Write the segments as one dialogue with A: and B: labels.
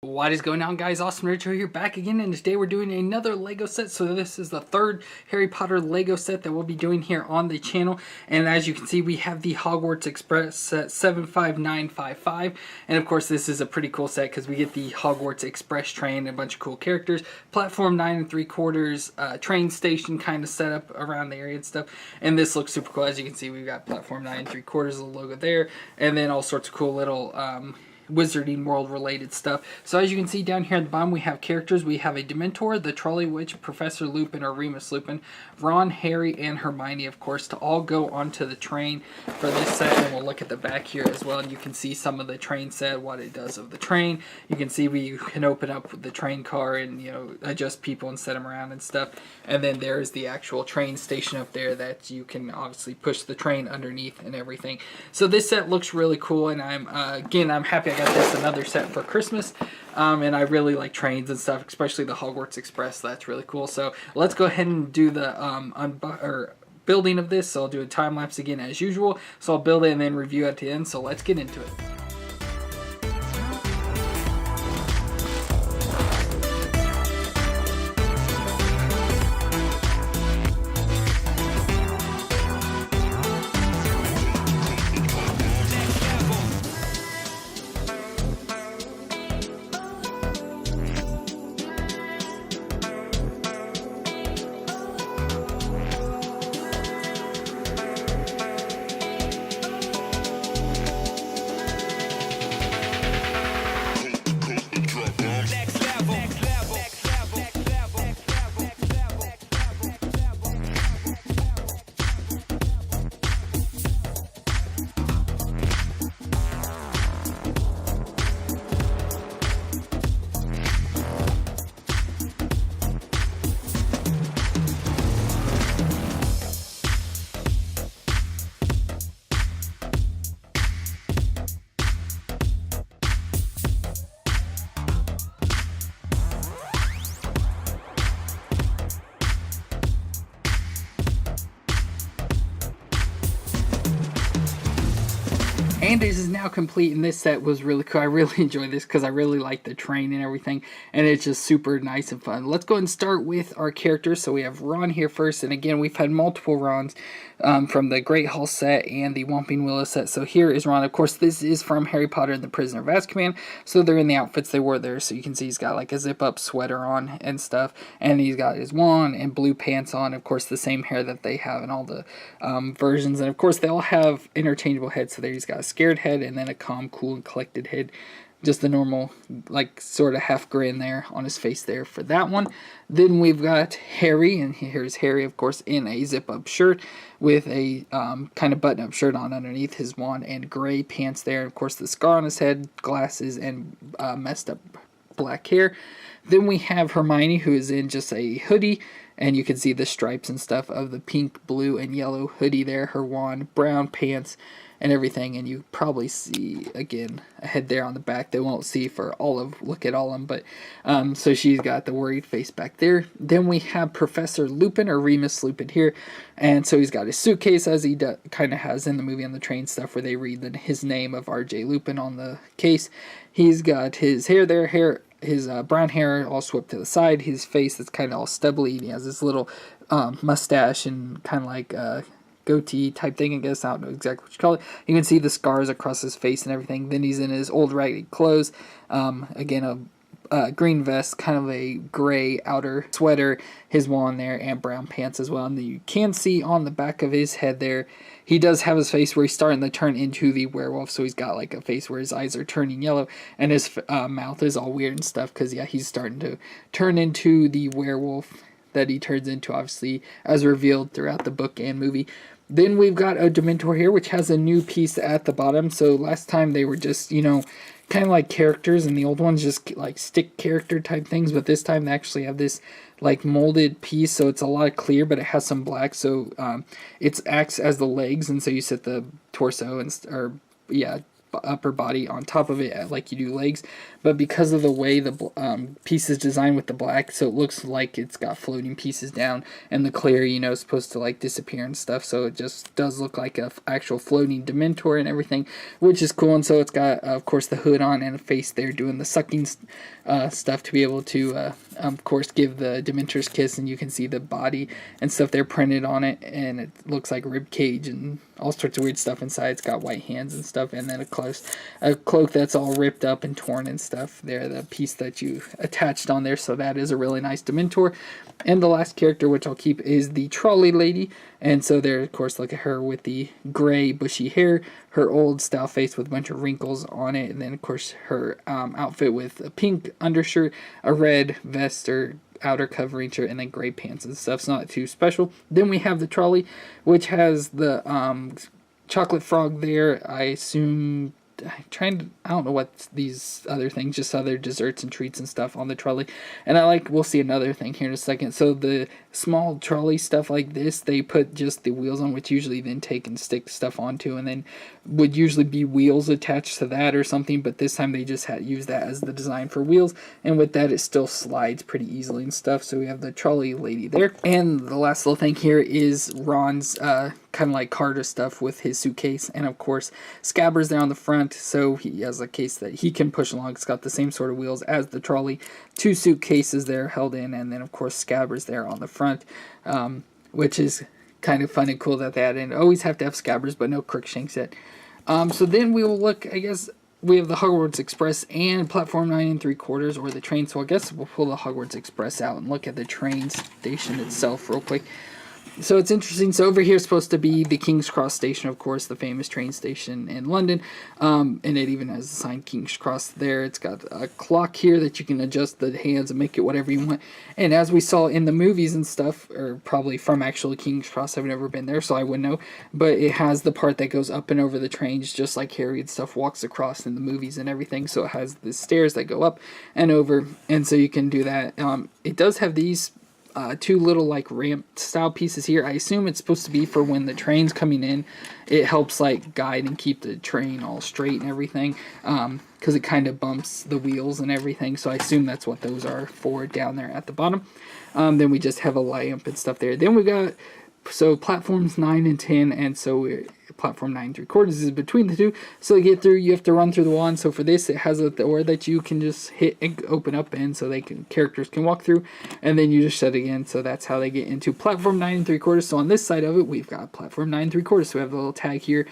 A: What is going on, guys? FallenRedZeo here, back again, and today we're doing another Lego set. So this is the third Harry Potter Lego set that we'll be doing here on the channel. And as you can see, we have the Hogwarts Express set 75955. And of course, this is a pretty cool set because we get the Hogwarts Express train and a bunch of cool characters. Platform 9 3/4, train station kind of set up around the area and stuff. And this looks super cool. As you can see, we've got platform 9 3/4, the logo there, and then all sorts of cool little Wizarding World related stuff. So as you can see down here at the bottom, we have characters. We have a Dementor, the Trolley Witch, Professor Lupin or Remus Lupin, Ron, Harry, and Hermione, of course, to all go onto the train for this set. And we'll look at the back here as well, and you can see some of the train set, what it does of the train. You can see we can open up the train car and, you know, adjust people and set them around and stuff. And then there's the actual train station up there that you can obviously push the train underneath and everything. So this set looks really cool, and I'm happy I got this another set for Christmas, and I really like trains and stuff, especially the Hogwarts Express. That's really cool. So let's go ahead and do the building of this. So I'll do a time lapse again as usual. So I'll build it and then review at the end. So let's get into it. And this is now complete, and this set was really cool. I really enjoyed this because I really like the train and everything, and it's just super nice and fun. Let's go ahead and start with our characters. So we have Ron here first, and again, we've had multiple Rons from the Great Hall set and the Whomping Willow set. So here is Ron. Of course, this is from Harry Potter and the Prisoner of Azkaban, so they're in the outfits they wore there. So you can see he's got like a zip-up sweater on and stuff, and he's got his wand and blue pants on. Of course, the same hair that they have in all the versions, and of course, they all have interchangeable heads. So there he's got a scared head and then a calm, cool, and collected head. Just the normal, like, sort of half grin there on his face there for that one. Then we've got Harry, and here's Harry, of course, in a zip-up shirt with a kind of button-up shirt on underneath his wand and gray pants there. Of course, the scar on his head, glasses, and messed up black hair. Then we have Hermione, who is in just a hoodie, and you can see the stripes and stuff of the pink, blue, and yellow hoodie there. Her wand, brown pants, and everything, and you probably see again a head there on the back. They won't see for all of look at all of them, but so she's got the worried face back there. Then we have Professor Lupin or Remus Lupin here, and so he's got his suitcase as he kind of has in the movie on the train stuff where they read his name of R.J. Lupin on the case. He's got his hair there, his brown hair all swept to the side. His face is kind of all stubbly. He has this little mustache and kind of like goatee type thing, I guess. I don't know exactly what you call it. You can see the scars across his face and everything. Then he's in his old ragged clothes. Again, a green vest, kind of a gray outer sweater, his wand there, and brown pants as well. And then you can see on the back of his head there, he does have his face where he's starting to turn into the werewolf. So he's got like a face where his eyes are turning yellow, and his mouth is all weird and stuff because, yeah, he's starting to turn into the werewolf that he turns into, obviously, as revealed throughout the book and movie. Then we've got a Dementor here, which has a new piece at the bottom. So last time they were just, you know, kind of like characters, and the old ones just like stick character type things. But this time they actually have this like molded piece, so it's a lot clear, but it has some black. So it acts as the legs, and so you set the torso and upper body on top of it like you do legs, but because of the way the piece is designed with the black, so it looks like it's got floating pieces down, and the clear, you know, is supposed to like disappear and stuff, so it just does look like a actual floating Dementor and everything, which is cool. And so it's got of course the hood on and a face there doing the sucking stuff to be able to of course give the Dementor's kiss, and you can see the body and stuff there printed on it, and it looks like rib cage and all sorts of weird stuff inside. It's got white hands and stuff, and then a cloak that's all ripped up and torn and stuff there, the piece that you attached on there. So that is a really nice Dementor. And the last character, which I'll keep, is the Trolley Lady. And so there, of course, look at her with the gray bushy hair, her old style face with a bunch of wrinkles on it, and then of course her outfit with a pink undershirt, a red vest or outer covering shirt, and then gray pants and stuff. It's not too special. Then we have the trolley, which has the chocolate frog there. I assume I don't know what these other things, just other desserts and treats and stuff on the trolley. And we'll see another thing here in a second. So the small trolley stuff like this, they put just the wheels on, which usually then take and stick stuff onto, and then would usually be wheels attached to that or something, but this time they just used that as the design for wheels, and with that it still slides pretty easily and stuff. So we have the Trolley Lady there. And the last little thing here is Ron's kind of like Carter stuff with his suitcase, and of course Scabbers there on the front, so he has a case that he can push along. It's got the same sort of wheels as the trolley, 2 suitcases there held in, and then of course Scabbers there on the front, which is kind of fun and cool that they added. Always have to have Scabbers, but no Crookshanks yet. So then we will look, I guess we have the Hogwarts Express and Platform 9 3/4, or the train. So I guess we'll pull the Hogwarts Express out and look at the train station itself real quick. So it's interesting. So over here is supposed to be the King's Cross station, of course, the famous train station in London. And it even has the sign King's Cross there. It's got a clock here that you can adjust the hands and make it whatever you want. And as we saw in the movies and stuff, or probably from actually King's Cross, I've never been there, so I wouldn't know. But it has the part that goes up and over the trains, just like Harry and stuff walks across in the movies and everything. So it has the stairs that go up and over, and so you can do that. It does have these 2 little like ramp style pieces here. I assume it's supposed to be for when the train's coming in. It helps like guide and keep the train all straight and everything, because it kind of bumps the wheels and everything. So I assume that's what those are for down there at the bottom. Then we just have a lamp and stuff there. Then we got platforms 9 and 10, and so platform 9 3/4 is between the two. So to get through, you have to run through the wall. And so for this, it has a door that you can just hit and open up, and so characters can walk through, and then you just shut it again. So that's how they get into platform 9 3/4. So on this side of it, we've got platform 9 3/4. So we have the little tag here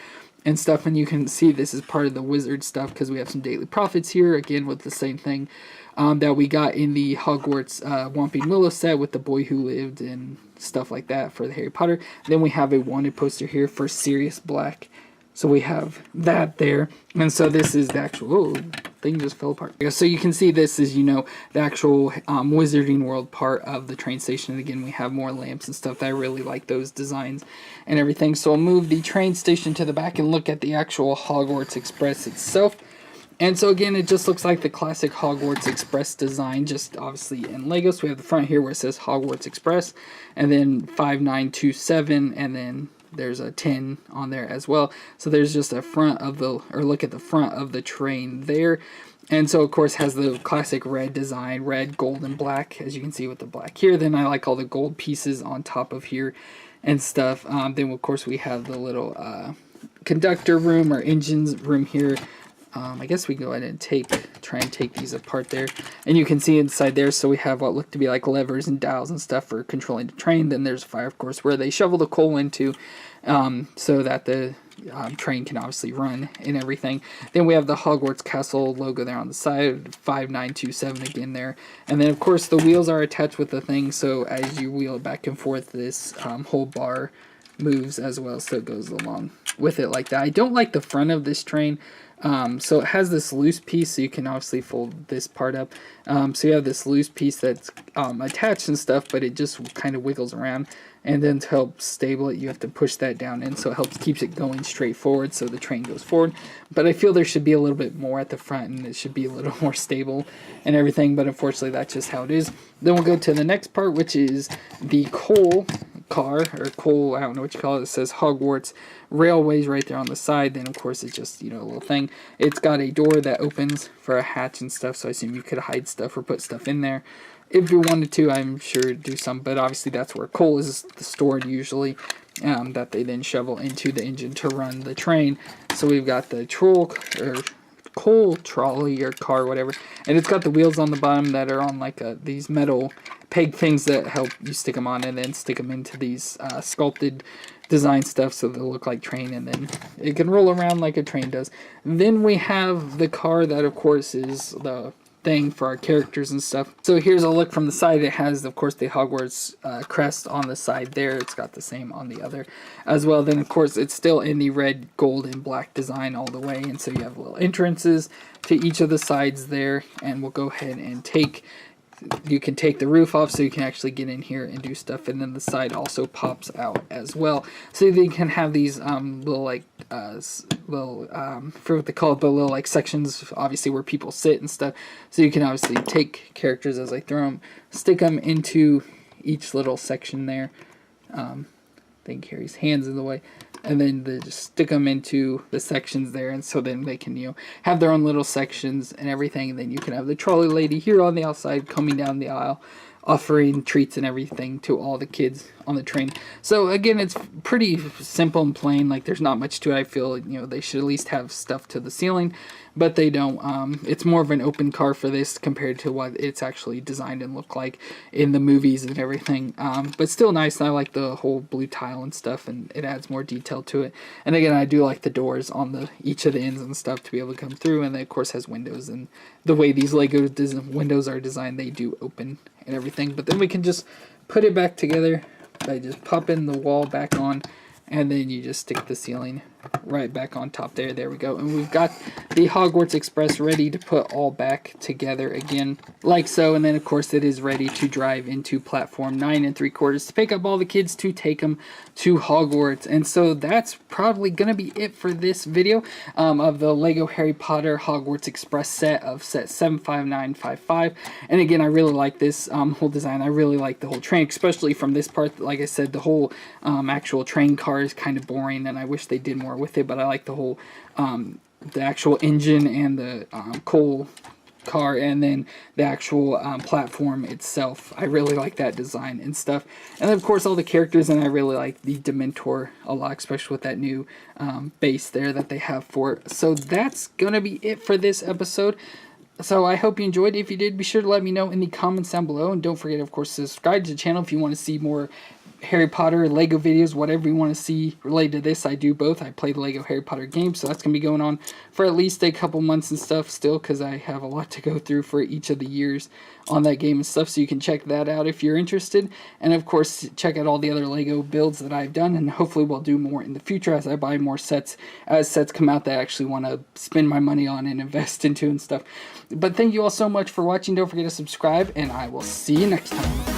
A: and stuff, and you can see this is part of the wizard stuff, because we have some daily profits here again with the same thing that we got in the Hogwarts Whomping Willow set with the boy who lived and stuff like that for the Harry Potter. Then we have a wanted poster here for Sirius Black, so we have that there. And so this is the actual thing just fell apart. So you can see this is, the actual Wizarding World part of the train station. And again, we have more lamps and stuff. I really like those designs and everything. So I'll move the train station to the back and look at the actual Hogwarts Express itself. And so again, it just looks like the classic Hogwarts Express design, just obviously in Lego. So we have the front here where it says Hogwarts Express, and then 5927, and then there's a 10 on there as well. So there's just a look at the front of the train there. And so of course has the classic red design, red, gold, and black, as you can see with the black here. Then I like all the gold pieces on top of here and stuff. Then of course we have the little conductor room or engines room here. I guess we go ahead and try and take these apart there. And you can see inside there, so we have what look to be like levers and dials and stuff for controlling the train. Then there's a fire, of course, where they shovel the coal into, so that the train can obviously run and everything. Then we have the Hogwarts Castle logo there on the side, 5927 again there. And then, of course, the wheels are attached with the thing, so as you wheel it back and forth, this whole bar moves as well, so it goes along with it like that. I don't like the front of this train. So it has this loose piece, so you can obviously fold this part up. So you have this loose piece that's attached and stuff, but it just kind of wiggles around. And then to help stable it, you have to push that down in, so it keeps it going straight forward, so the train goes forward. But I feel there should be a little bit more at the front, and it should be a little more stable and everything, but unfortunately that's just how it is. Then we'll go to the next part, which is the coal car or coal, I don't know what you call it. It says Hogwarts Railways right there on the side. Then of course it's just, you know, a little thing. It's got a door that opens for a hatch and stuff, so I assume you could hide stuff or put stuff in there if you wanted to. I'm sure do some, but obviously that's where coal is stored usually, that they then shovel into the engine to run the train. So we've got the coal trolley or car, whatever, and it's got the wheels on the bottom that are on like these metal peg things that help you stick them on and then stick them into these sculpted design stuff so they'll look like train, and then it can roll around like a train does. Then we have the car that of course is the thing for our characters and stuff. So here's a look from the side. It has of course the Hogwarts crest on the side there. It's got the same on the other as well. Then of course it's still in the red, gold, and black design all the way, and so you have little entrances to each of the sides there. And we'll go ahead and you can take the roof off so you can actually get in here and do stuff, and then the side also pops out as well, so you can have these little like for what they call it, but little like sections obviously where people sit and stuff, so you can obviously take characters as I throw them, stick them into each little section there. I think Harry's hand's in the way, and then they just stick them into the sections there, and so then they can, you know, have their own little sections and everything. And then you can have the trolley lady here on the outside coming down the aisle, offering treats and everything to all the kids on the train. So again, it's pretty simple and plain. Like there's not much to it. I feel, you know, they should at least have stuff to the ceiling, but they don't. It's more of an open car for this compared to what it's actually designed and look like in the movies and everything. But still nice. I like the whole blue tile and stuff, and it adds more detail to it. And again, I do like the doors on each of the ends and stuff to be able to come through. And it of course has windows, and the way these Lego windows are designed, they do open and everything. But then we can just put it back together by just popping the wall back on, and then you just stick the ceiling right back on top there. There we go. And we've got the Hogwarts Express ready to put all back together again, like so. And then, of course, it is ready to drive into platform 9 3/4 to pick up all the kids to take them to Hogwarts. And so that's probably going to be it for this video of the Lego Harry Potter Hogwarts Express set of set 75955. And again, I really like this whole design. I really like the whole train, especially from this part. Like I said, the whole actual train car is kind of boring, and I wish they did more with it, but I like the whole the actual engine and the coal car, and then the actual platform itself. I really like that design and stuff. And then of course all the characters, and I really like the Dementor a lot, especially with that new base there that they have for it. So that's gonna be it for this episode. So I hope you enjoyed. If you did, be sure to let me know in the comments down below, and don't forget, of course, to subscribe to the channel if you want to see more Harry Potter, Lego videos, whatever you want to see related to this. I do both. I play the Lego Harry Potter games, so that's going to be going on for at least a couple months and stuff still, because I have a lot to go through for each of the years on that game and stuff, so you can check that out if you're interested. And of course, check out all the other Lego builds that I've done, and hopefully we'll do more in the future as I buy more sets, as sets come out that I actually want to spend my money on and invest into and stuff. But thank you all so much for watching. Don't forget to subscribe, and I will see you next time.